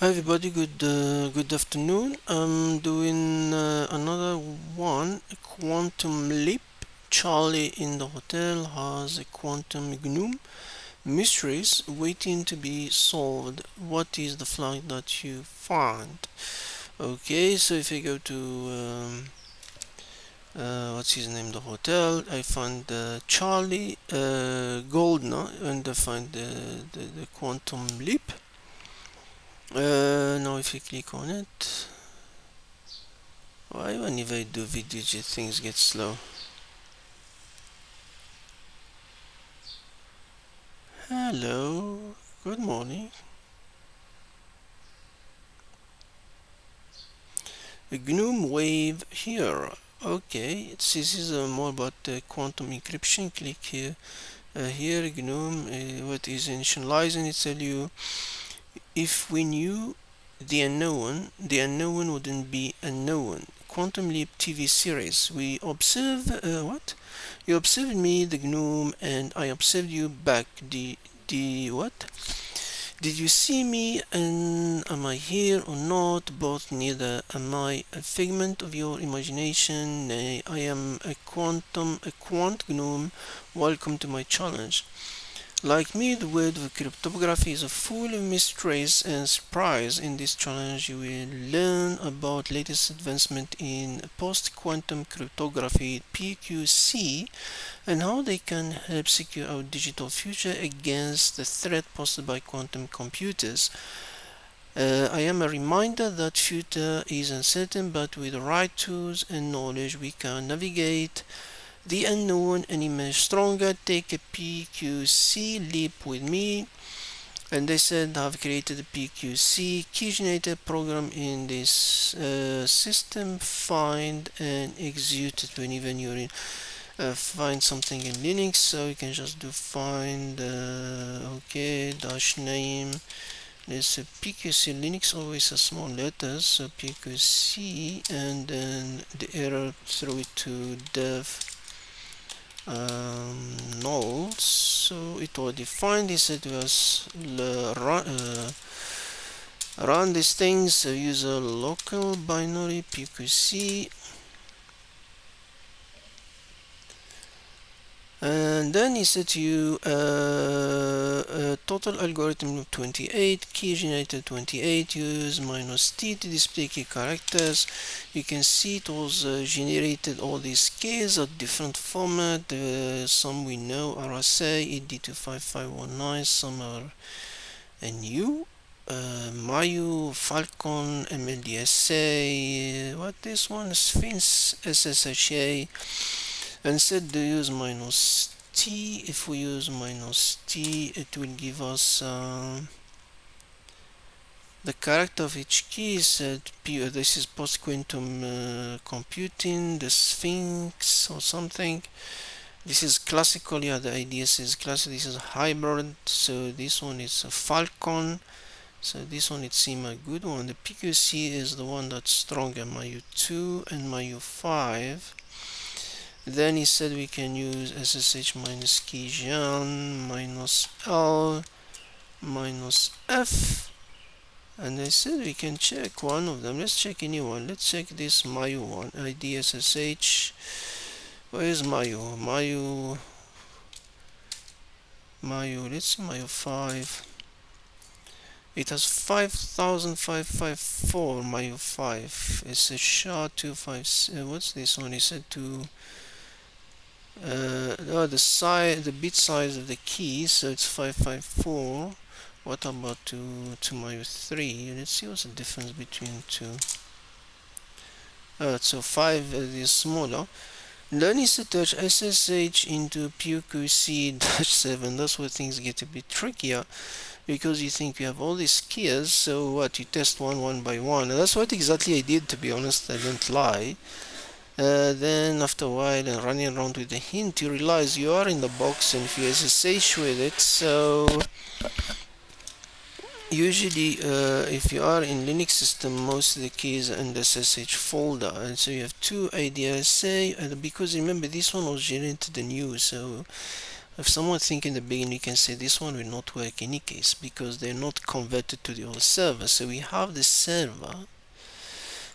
Hi everybody, good afternoon. I'm doing another one, a quantum leap. Charlie in the hotel has a quantum gnome. Mysteries waiting to be solved. What is the flag that you find? Okay, so if I go to what's his name, the hotel, I find Charlie Goldner, and I find the quantum leap. Now if you click on it, why whenever I do VDG things get slow? Hello, good morning. A GNOME wave here. Okay, this is more about quantum encryption. Click here. Here GNOME, what is initializing, it tell you if we knew the unknown wouldn't be unknown. Quantum Leap TV series. We observe what? You observed me, the GNOME, and I observed you back. The what? Did you see me, and am I here or not? Both neither. Am I a figment of your imagination? Nay, I am a quant gnome. Welcome to my challenge. Like me, the world of cryptography is full of mysteries and surprise. In this challenge, you will learn about latest advancement in post-quantum cryptography (PQC) and how they can help secure our digital future against the threat posed by quantum computers. I am a reminder that future is uncertain, but with the right tools and knowledge, we can navigate the unknown and emerge stronger. Take a PQC leap with me. And they said I've created a PQC key generator program in this system. Find and execute it whenever you're in. Find something in Linux, so you can just do find okay dash name. There's a PQC. Linux always has small letters, so PQC, and then the error, throw it to dev null. So it was defined. He said was run these things, so use a local binary PQC, and then he said to you total algorithm 28, key generator 28, use minus t to display key characters. You can see it was generated all these keys at different format. Some we know RSA, ED25519, some are new. Mayu, Falcon, MLDSA, what this one, Sphinx, SSHA, and said to use minus t. If we use minus t, it will give us the character of each key. Said this is post quantum computing, the Sphinx or something. This is classical, yeah, the IDS is classical. This is hybrid, so this one is a Falcon. So this one, it seems a good one. The PQC is the one that's stronger, Mayu 2 and Mayu 5. Then he said we can use SSH minus keygen minus L minus F. And I said we can check one of them. Let's check any one. Let's check this Mayu one. ID SSH. Where is Mayu? Mayu. Let's see Mayu 5. It has 5,554 Mayu 5. It's a SHA-256. What's this one? He said to the bit size of the key, so it's 554. What about to Mayu 3? Let's see what's the difference between two. So 5 is smaller. Then he said touch SSH into PQC-7. That's where things get a bit trickier, because you think you have all these keys, so what, you test one by one, and that's what exactly I did, to be honest, I don't lie. Then after a while and running around with the hint, you realize you are in the box, and if you SSH with it, so usually if you are in Linux system, most of the keys are in the SSH folder, and so you have two IDSA, and because remember this one was generated anew, so If someone think in the beginning, you can say this one will not work in any case because they're not converted to the other server. So we have the server.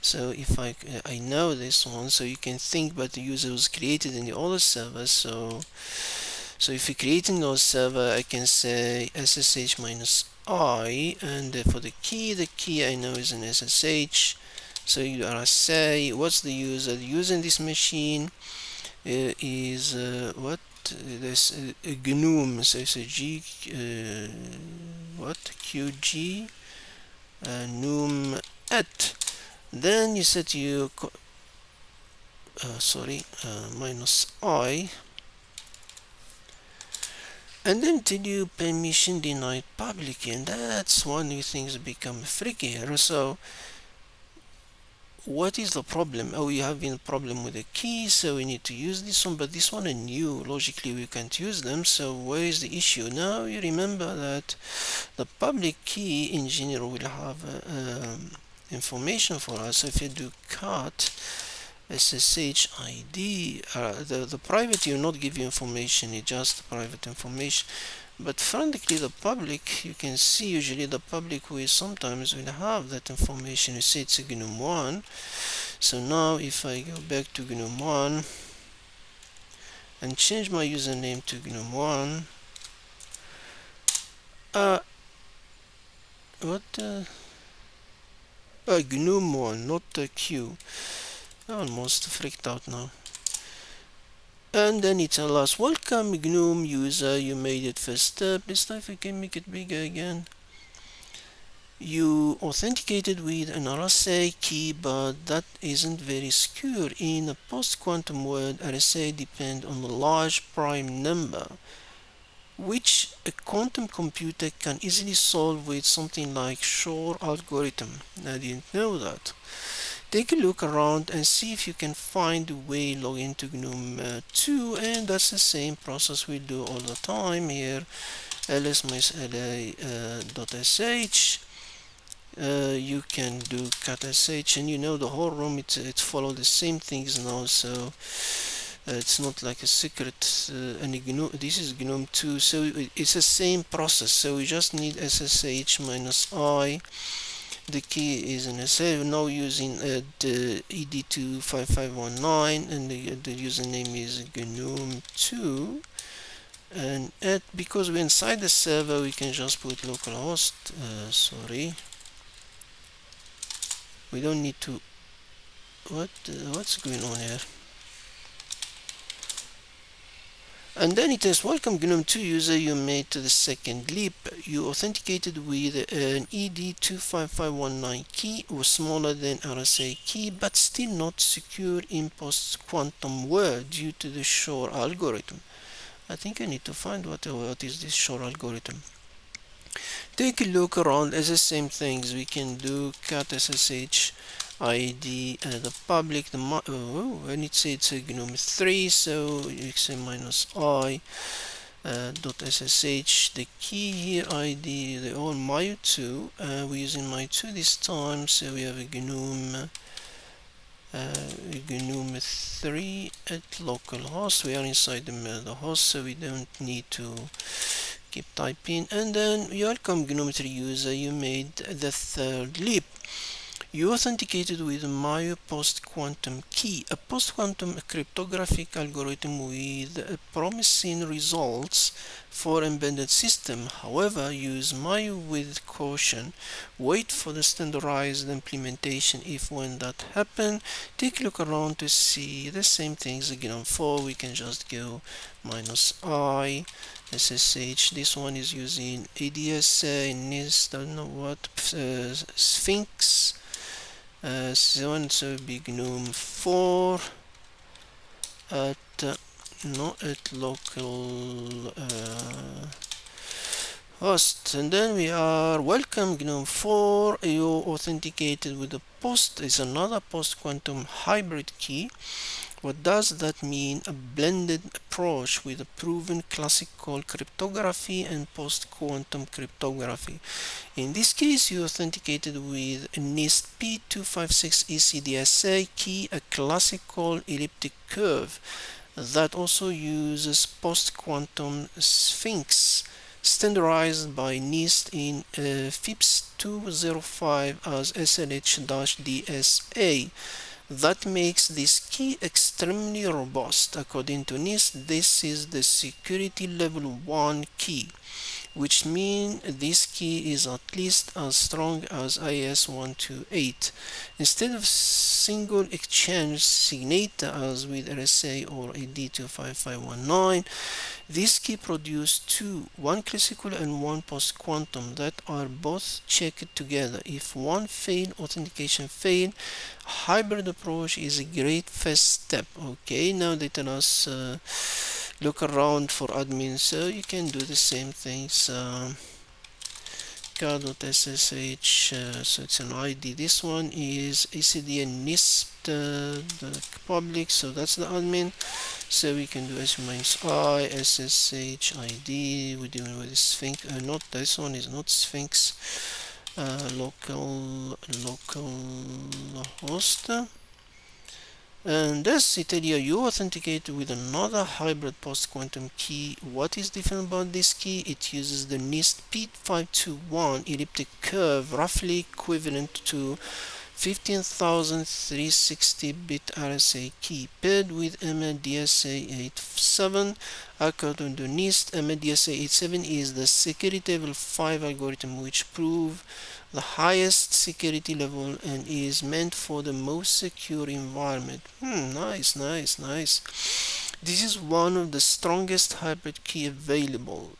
So if I know this one, so you can think, but the user was created in the other server. So if you create in those server, I can say SSH minus I, and for the key I know is an SSH. So you are say what's the user? The user in this machine is what this Gnome. So it's a G what QG Gnome at. Then you set you minus I, and then tell you permission denied publicly, and that's when you things become freaky here. So what is the problem? Oh, you have been a problem with the key, so we need to use this one, but this one is new. Logically we can't use them, so where is the issue? Now you remember that the public key in general will have information for us. So if you do cut SSH ID, the private will not give you information, it's just private information. But frankly, the public, you can see usually the public will sometimes will have that information. You say it's a Gnome 1. So now if I go back to Gnome 1 and change my username to Gnome 1, Gnome 1, not Q. I almost freaked out now. And then it tells us, welcome Gnome user, you made it first step. This time we can make it bigger again. You authenticated with an RSA key, but that isn't very secure. In a post-quantum world, RSA depend on a large prime number, which a quantum computer can easily solve with something like Shor algorithm. I didn't know that. Take a look around and see if you can find a way log into Gnome 2, and that's the same process we do all the time here. ls-la.sh. You can do cat sh, and you know the whole room it follows the same things now, so it's not like a secret. And this is Gnome 2, so it's the same process. So we just need SSH minus I. The key is an SSH. Now using the ed25519, and the username is gnome2. And because we're inside the server, we can just put localhost. We don't need to. What's going on here? And then it says, welcome Gnome 2 user, you made the second leap. You authenticated with an ED25519 key, or smaller than RSA key, but still not secure in post-quantum world due to the Shor algorithm. I think I need to find what is this Shor algorithm. Take a look around as the same things. We can do cat SSH ID, the public, when it says it's a Gnome 3, so you say minus I dot SSH. The key here ID, they're all Mayu2. We're using Mayu2 this time, so we have a Gnome 3 at localhost. We are inside the host, so we don't need to keep typing. And then welcome Gnome 3 user, you made the third leap. You authenticated with Mayu post-quantum key, a post-quantum cryptographic algorithm with promising results for embedded system. However, use Mayu with caution. Wait for the standardized implementation. If when that happen, take a look around to see the same things again. For we can just go minus I SSH. This one is using ADSA, NIST, I don't know what, Sphinx. So big Gnome 4 at not at local host, and then we are welcome Gnome 4. You authenticated with the post is another post quantum hybrid key. What does that mean? A blended approach with a proven classical cryptography and post-quantum cryptography. In this case, you authenticated with NIST P256 ECDSA key, a classical elliptic curve. that also uses post-quantum sphinx standardized by NIST in FIPS 205 as SLH-DSA. That makes this key extremely robust. According to NIST, this is the security level 1 key, which means this key is at least as strong as IS-128. Instead of single exchange signature as with RSA or AD25519, this key produces two, one classical and one post-quantum, that are both checked together. If one fail, authentication fail, hybrid approach is a great first step. Okay, now they tell us look around for admins, so you can do the same things. car.ssh, so it's an ID. This one is ACD and NIST the public, so that's the admin. So we can do s-i ssh id. We're dealing with Sphinx. Not this one is not Sphinx. Local host. And this it tell you you authenticate with another hybrid post-quantum key. What is different about this key? It uses the NIST P521 elliptic curve, roughly equivalent to 15,360-bit RSA key, paired with DSA87. According to NIST, DSA87 is the security level 5 algorithm which proves the highest security level and is meant for the most secure environment. Nice. This is one of the strongest hybrid key available.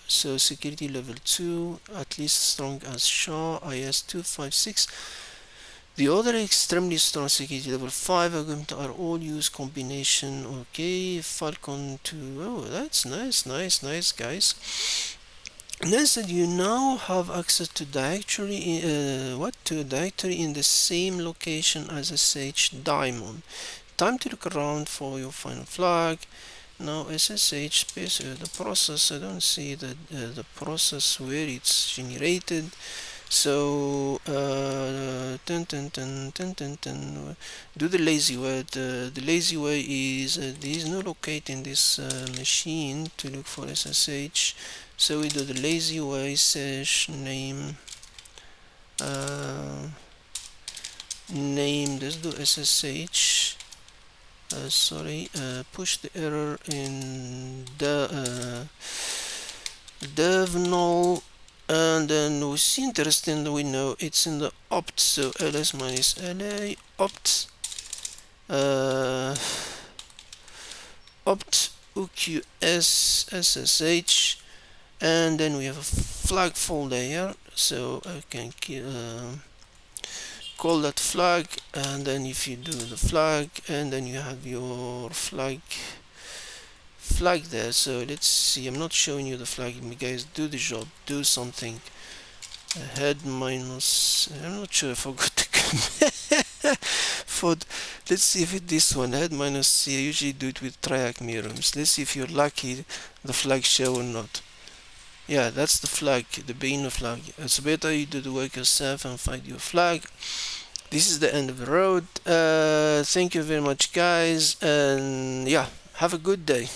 So security level 2, at least strong as SHA IS-256. The other extremely strong security level 5 algorithms are all use combination. Okay, Falcon 2. Oh, that's nice, guys. Notice that you now have access to directory to a directory in the same location as SSH daemon. Time to look around for your final flag. Now SSH space the process. I don't see the process where it's generated. So do the lazy way. The lazy way is there is no locate in this machine to look for SSH. So we do the lazy way sesh name let's do SSH. Push the error in the dev null, and then we see interesting, we know it's in the opt, so ls minus la opt opt uqs ssh, and then we have a flag folder here, so I can call that flag, and then if you do the flag, and then you have your flag there. So let's see, I'm not showing you the flag, guys. Do the job, do something. Head minus, I'm not sure, I forgot to come for let's see if it's this one, head minus c. I usually do it with triac mirrors. Let's see if you're lucky the flag show or not. Yeah, that's the flag, the beginner flag. It's better you do the work yourself and find your flag. This is the end of the road. Thank you very much, guys, and yeah, have a good day.